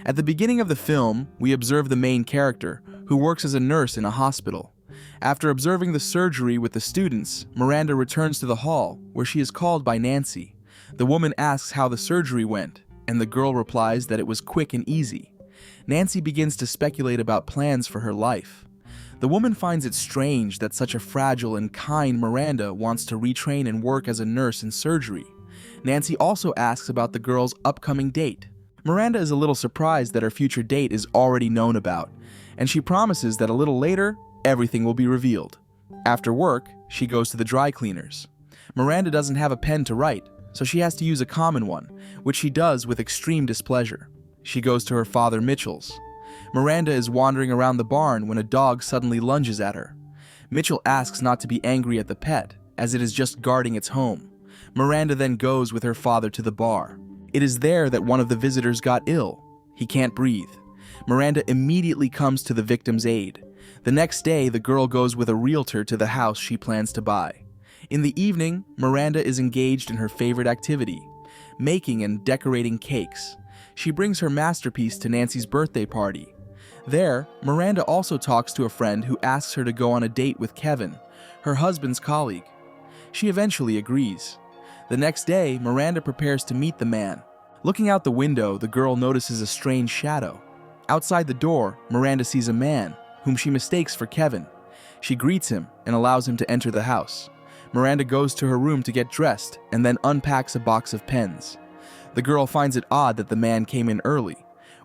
At the beginning of the film, we observe the main character, who works as a nurse in a hospital. After observing the surgery with the students, Miranda returns to the hall, where she is called by Nancy. The woman asks how the surgery went, and the girl replies that it was quick and easy. Nancy begins to speculate about plans for her life. The woman finds it strange that such a fragile and kind Miranda wants to retrain and work as a nurse in surgery. Nancy also asks about the girl's upcoming date. Miranda is a little surprised that her future date is already known about, and she promises that a little later, everything will be revealed. After work, she goes to the dry cleaners. Miranda doesn't have a pen to write, so she has to use a common one, which she does with extreme displeasure. She goes to her father Mitchell's. Miranda is wandering around the barn when a dog suddenly lunges at her. Mitchell asks not to be angry at the pet, as it is just guarding its home. Miranda then goes with her father to the bar. It is there that one of the visitors got ill. He can't breathe. Miranda immediately comes to the victim's aid. The next day, the girl goes with a realtor to the house she plans to buy. In the evening, Miranda is engaged in her favorite activity, making and decorating cakes. She brings her masterpiece to Nancy's birthday party. There, Miranda also talks to a friend who asks her to go on a date with Kevin, her husband's colleague. She eventually agrees. The next day, Miranda prepares to meet the man. Looking out the window, the girl notices a strange shadow. Outside the door, Miranda sees a man, whom she mistakes for Kevin. She greets him and allows him to enter the house. Miranda goes to her room to get dressed and then unpacks a box of pens. The girl finds it odd that the man came in early.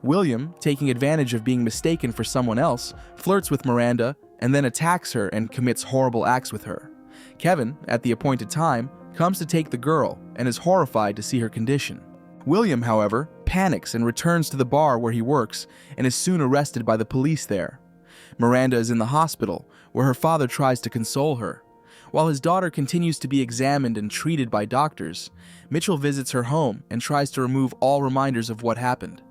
William, taking advantage of being mistaken for someone else, flirts with Miranda and then attacks her and commits horrible acts with her. Kevin, at the appointed time, comes to take the girl and is horrified to see her condition. William, however, panics and returns to the bar where he works and is soon arrested by the police there. Miranda is in the hospital, where her father tries to console her. While his daughter continues to be examined and treated by doctors, Mitchell visits her home and tries to remove all reminders of what happened.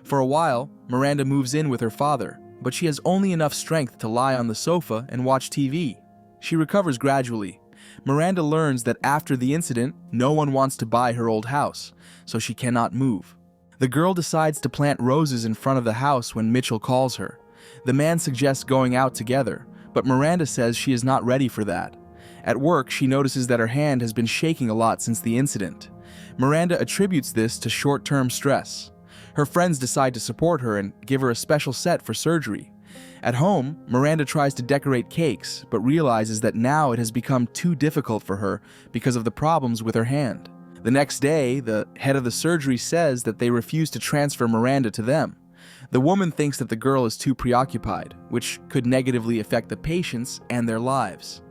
For a while, Miranda moves in with her father, but she has only enough strength to lie on the sofa and watch TV. She recovers gradually. Miranda learns that after the incident, no one wants to buy her old house, so she cannot move. The girl decides to plant roses in front of the house when Mitchell calls her. The man suggests going out together, but Miranda says she is not ready for that. At work, she notices that her hand has been shaking a lot since the incident. Miranda attributes this to short-term stress. Her friends decide to support her and give her a special set for surgery. At home, Miranda tries to decorate cakes, but realizes that now it has become too difficult for her because of the problems with her hand. The next day, the head of the surgery says that they refuse to transfer Miranda to them. The woman thinks that the girl is too preoccupied, which could negatively affect the patients and their lives.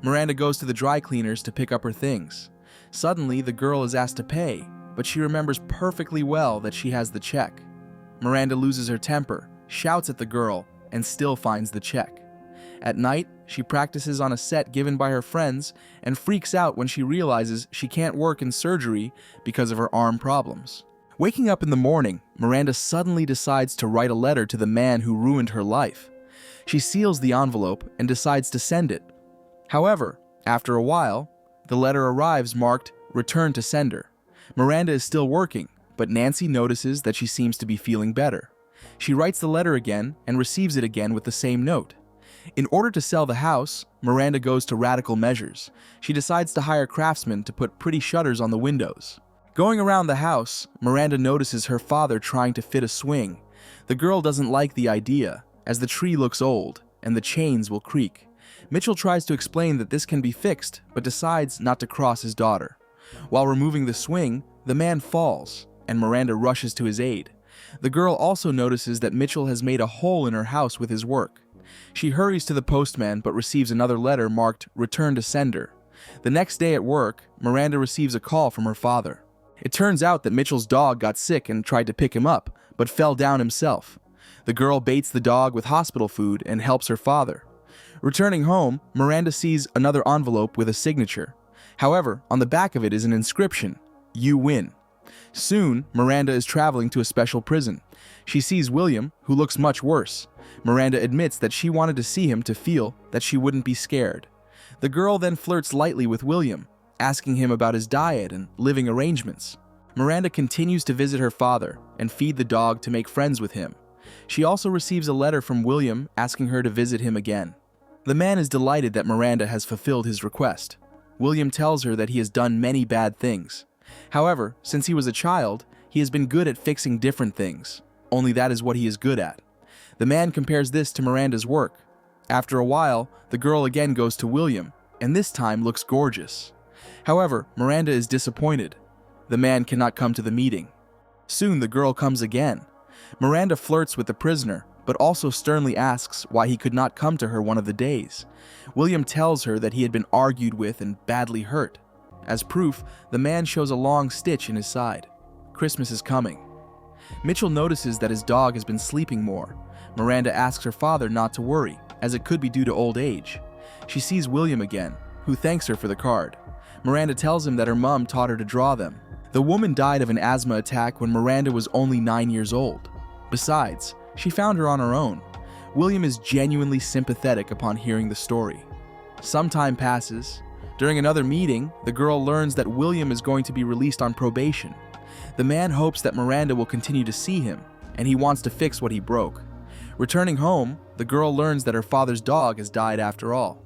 Miranda goes to the dry cleaners to pick up her things. Suddenly, the girl is asked to pay, but she remembers perfectly well that she has the check. Miranda loses her temper, shouts at the girl, and still finds the check. At night, she practices on a set given by her friends and freaks out when she realizes she can't work in surgery because of her arm problems. Waking up in the morning, Miranda suddenly decides to write a letter to the man who ruined her life. She seals the envelope and decides to send it. However, after a while, the letter arrives marked "Return to Sender." Miranda is still working, but Nancy notices that she seems to be feeling better. She writes the letter again and receives it again with the same note. In order to sell the house, Miranda goes to radical measures. She decides to hire craftsmen to put pretty shutters on the windows. Going around the house, Miranda notices her father trying to fit a swing. The girl doesn't like the idea, as the tree looks old and the chains will creak. Mitchell tries to explain that this can be fixed, but decides not to cross his daughter. While removing the swing, the man falls, and Miranda rushes to his aid. The girl also notices that Mitchell has made a hole in her house with his work. She hurries to the postman but receives another letter marked "Return to Sender." The next day at work, Miranda receives a call from her father. It turns out that Mitchell's dog got sick and tried to pick him up, but fell down himself. The girl baits the dog with hospital food and helps her father. Returning home, Miranda sees another envelope with a signature. However, on the back of it is an inscription, "You win." Soon, Miranda is traveling to a special prison. She sees William, who looks much worse. Miranda admits that she wanted to see him to feel that she wouldn't be scared. The girl then flirts lightly with William, asking him about his diet and living arrangements. Miranda continues to visit her father and feed the dog to make friends with him. She also receives a letter from William asking her to visit him again. The man is delighted that Miranda has fulfilled his request. William tells her that he has done many bad things. However, since he was a child, he has been good at fixing different things. Only that is what he is good at. The man compares this to Miranda's work. After a while, the girl again goes to William, and this time looks gorgeous. However, Miranda is disappointed. The man cannot come to the meeting. Soon the girl comes again. Miranda flirts with the prisoner, but also sternly asks why he could not come to her one of the days. William tells her that he had been argued with and badly hurt. As proof, the man shows a long stitch in his side. Christmas is coming. Mitchell notices that his dog has been sleeping more. Miranda asks her father not to worry, as it could be due to old age. She sees William again, who thanks her for the card. Miranda tells him that her mom taught her to draw them. The woman died of an asthma attack when Miranda was only 9 years old. Besides, she found her on her own. William is genuinely sympathetic upon hearing the story. Some time passes. During another meeting, the girl learns that William is going to be released on probation. The man hopes that Miranda will continue to see him, and he wants to fix what he broke. Returning home, the girl learns that her father's dog has died after all.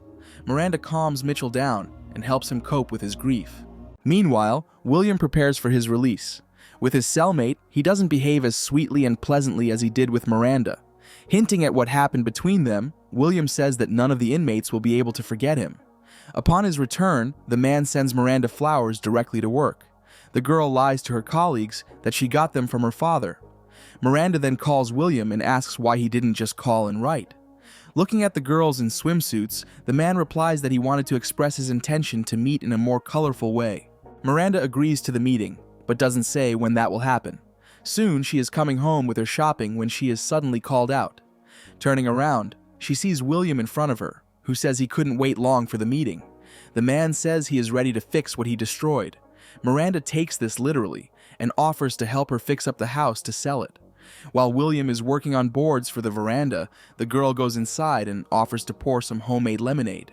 Miranda calms Mitchell down and helps him cope with his grief. Meanwhile, William prepares for his release. With his cellmate, he doesn't behave as sweetly and pleasantly as he did with Miranda. Hinting at what happened between them, William says that none of the inmates will be able to forget him. Upon his return, the man sends Miranda flowers directly to work. The girl lies to her colleagues that she got them from her father. Miranda then calls William and asks why he didn't just call and write. Looking at the girls in swimsuits, the man replies that he wanted to express his intention to meet in a more colorful way. Miranda agrees to the meeting, but doesn't say when that will happen. Soon, she is coming home with her shopping when she is suddenly called out. Turning around, she sees William in front of her, who says he couldn't wait long for the meeting. The man says he is ready to fix what he destroyed. Miranda takes this literally and offers to help her fix up the house to sell it. While William is working on boards for the veranda, the girl goes inside and offers to pour some homemade lemonade.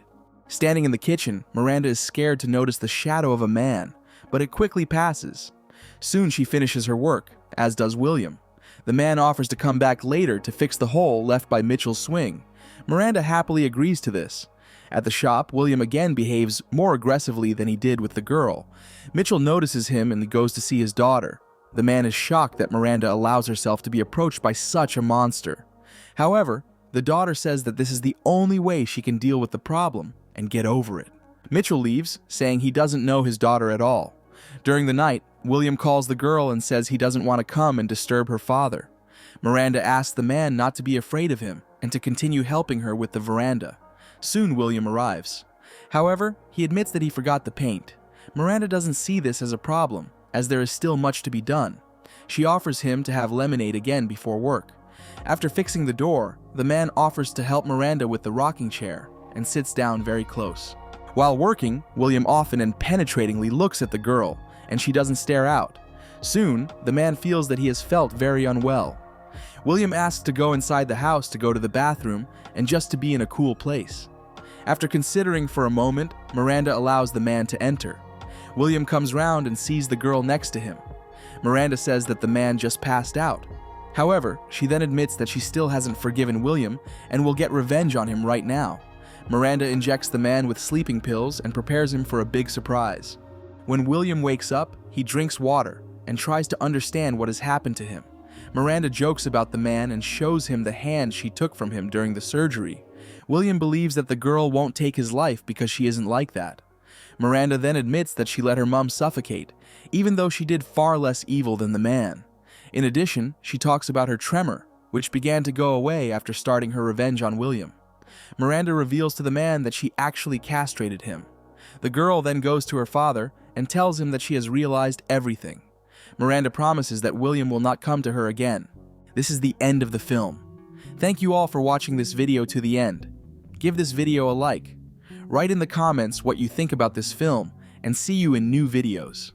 Standing in the kitchen, Miranda is scared to notice the shadow of a man, but it quickly passes. Soon she finishes her work, as does William. The man offers to come back later to fix the hole left by Mitchell's swing. Miranda happily agrees to this. At the shop, William again behaves more aggressively than he did with the girl. Mitchell notices him and goes to see his daughter. The man is shocked that Miranda allows herself to be approached by such a monster. However, the daughter says that this is the only way she can deal with the problem and get over it. Mitchell leaves, saying he doesn't know his daughter at all. During the night, William calls the girl and says he doesn't want to come and disturb her father. Miranda asks the man not to be afraid of him and to continue helping her with the veranda. Soon William arrives. However, he admits that he forgot the paint. Miranda doesn't see this as a problem, as there is still much to be done. She offers him to have lemonade again before work. After fixing the door, the man offers to help Miranda with the rocking chair and sits down very close. While working, William often and penetratingly looks at the girl, and she doesn't stare out. Soon, the man feels that he has felt very unwell. William asks to go inside the house to go to the bathroom and just to be in a cool place. After considering for a moment, Miranda allows the man to enter. William comes round and sees the girl next to him. Miranda says that the man just passed out. However, she then admits that she still hasn't forgiven William and will get revenge on him right now. Miranda injects the man with sleeping pills and prepares him for a big surprise. When William wakes up, he drinks water and tries to understand what has happened to him. Miranda jokes about the man and shows him the hand she took from him during the surgery. William believes that the girl won't take his life because she isn't like that. Miranda then admits that she let her mom suffocate, even though she did far less evil than the man. In addition, she talks about her tremor, which began to go away after starting her revenge on William. Miranda reveals to the man that she actually castrated him. The girl then goes to her father and tells him that she has realized everything. Miranda promises that William will not come to her again. This is the end of the film. Thank you all for watching this video to the end. Give this video a like. Write in the comments what you think about this film, and see you in new videos.